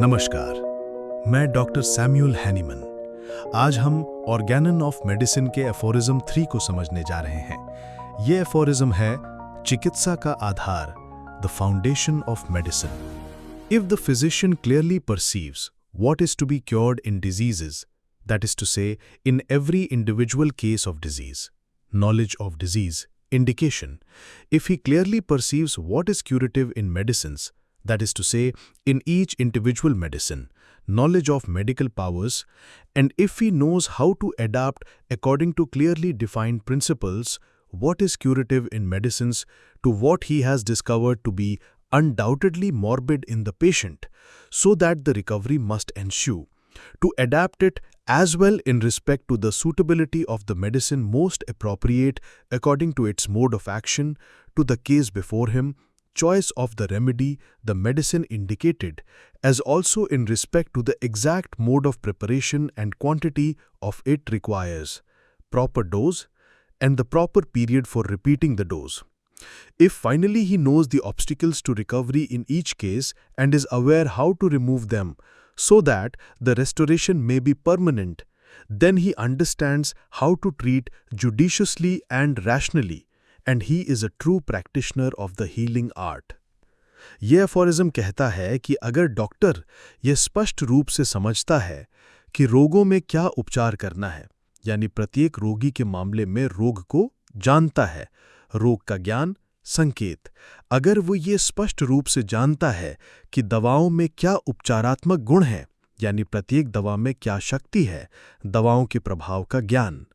नमस्कार, मैं doctor Samuel Hahnemann. आज हम ऑर्गेनन ऑफ मेडिसिन के एफोरिज्म 3 को समझने जा रहे हैं। ये एफोरिज्म है चिकित्सा का आधार, the foundation of medicine. If the physician clearly perceives what is to be cured in diseases, that is to say, in every individual case of disease, knowledge of disease, indication. If he clearly perceives what is curative in medicines, that is to say, in each individual medicine, knowledge of medical powers, and if he knows how to adapt according to clearly defined principles, what is curative in medicines to what he has discovered to be undoubtedly morbid in the patient, so that the recovery must ensue, to adapt it as well in respect to the suitability of the medicine most appropriate according to its mode of action, to the case before him, choice of the remedy, the medicine indicated, as also in respect to the exact mode of preparation and quantity of it requires, proper dose, and the proper period for repeating the dose. If finally he knows the obstacles to recovery in each case and is aware how to remove them so that the restoration may be permanent, then he understands how to treat judiciously and rationally, and he is a true practitioner of the healing art. यह aphorism कहता है कि अगर doctor यह स्पष्ट रूप से समझता है कि रोगों में क्या उपचार करना है, यानी प्रत्येक रोगी के मामले में रोग को जानता है, रोग का ज्ञान, संकेत, अगर वो ये स्पष्ट रूप से जानता है कि दवाओं में क्या उपचारात्मक गुण है, यानी प्रत्येक दवा में क्या शक्ति है, दवाओं के प्रभाव का ज्ञान,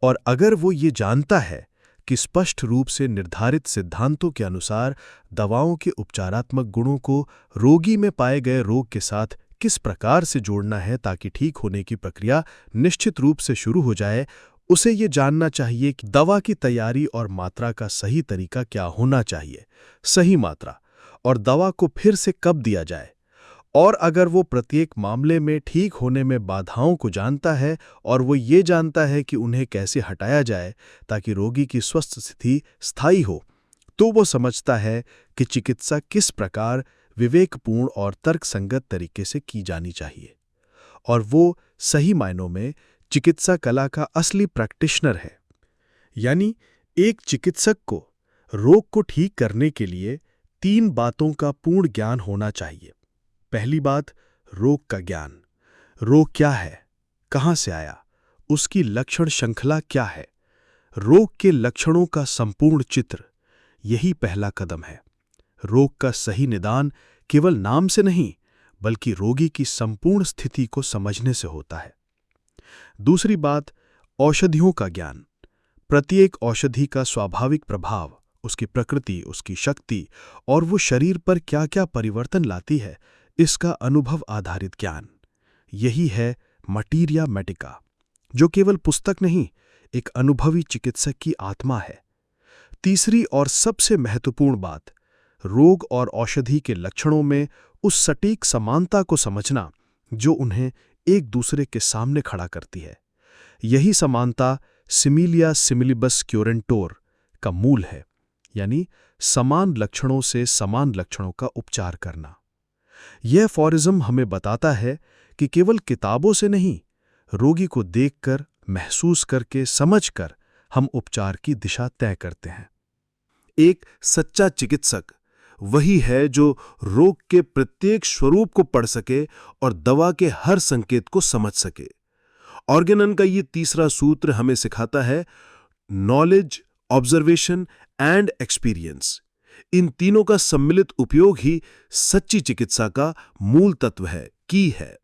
और अगर वो ये जानता है कि स्पष्ट रूप से निर्धारित सिद्धांतों के अनुसार दवाओं के उपचारात्मक गुणों को रोगी में पाए गए रोग के साथ किस प्रकार से जोड़ना है ताकि ठीक होने की प्रक्रिया निश्चित रूप से शुरू हो जाए, उसे ये जानना चाहिए कि दवा की तैयारी और मात्रा का सही तरीका क्या होना चाहिए, सही मात्रा, और दवा को फिर से कब दिया जाए। और अगर वो प्रत्येक मामले में ठीक होने में बाधाओं को जानता है और वो ये जानता है कि उन्हें कैसे हटाया जाए ताकि रोगी की स्वस्थ स्थिति स्थायी हो, तो वो समझता है कि चिकित्सा किस प्रकार विवेकपूर्ण और तर्कसंगत तरीके से की जानी चाहिए, और वो सही मायनों में चिकित्सा कला का असली प्रैक्टिशनर है। यानी एक चिकित्सक को रोग को ठीक करने के लिए 3 बातों का पूर्ण ज्ञान होना चाहिए। पहली बात, रोग का ज्ञान। रोग क्या है, कहाँ से आया, उसकी लक्षण श्रृंखला क्या है, रोग के लक्षणों का संपूर्ण चित्र, यही पहला कदम है। रोग का सही निदान केवल नाम से नहीं, बल्कि रोगी की संपूर्ण स्थिति को समझने से होता है। दूसरी बात, औषधियों का ज्ञान। प्रत्येक औषधि का स्वाभाविक प्रभाव, उसकी प्रकृति, उसकी शक्ति और वो शरीर पर क्या-क्या परिवर्तन लाती है, इसका अनुभव आधारित ज्ञान। यही है मटीरिया मेडिका, जो केवल पुस्तक नहीं, एक अनुभवी चिकित्सक की आत्मा है। तीसरी और सबसे महत्वपूर्ण बात, रोग और औषधि के लक्षणों में उस सटीक समानता को समझना जो उन्हें एक दूसरे के सामने खड़ा करती है। यही समानता सिमिलिया सिमिलिबस क्योरेंटोर का मूल है, यानी समान लक्षणों से समान लक्षणों का उपचार करना। यह एफोरिज्म हमें बताता है कि केवल किताबों से नहीं, रोगी को देखकर, महसूस करके, समझकर हम उपचार की दिशा तय करते हैं। एक सच्चा चिकित्सक वही है जो रोग के प्रत्येक स्वरूप को पढ़ सके और दवा के हर संकेत को समझ सके। ऑर्गेनन का ये तीसरा सूत्र हमें सिखाता है नॉलेज, ऑब्जर्वेशन एंड एक्सपीरियंस। इन तीनों का सम्मिलित उपयोग ही सच्ची चिकित्सा का मूल तत्व है, की है।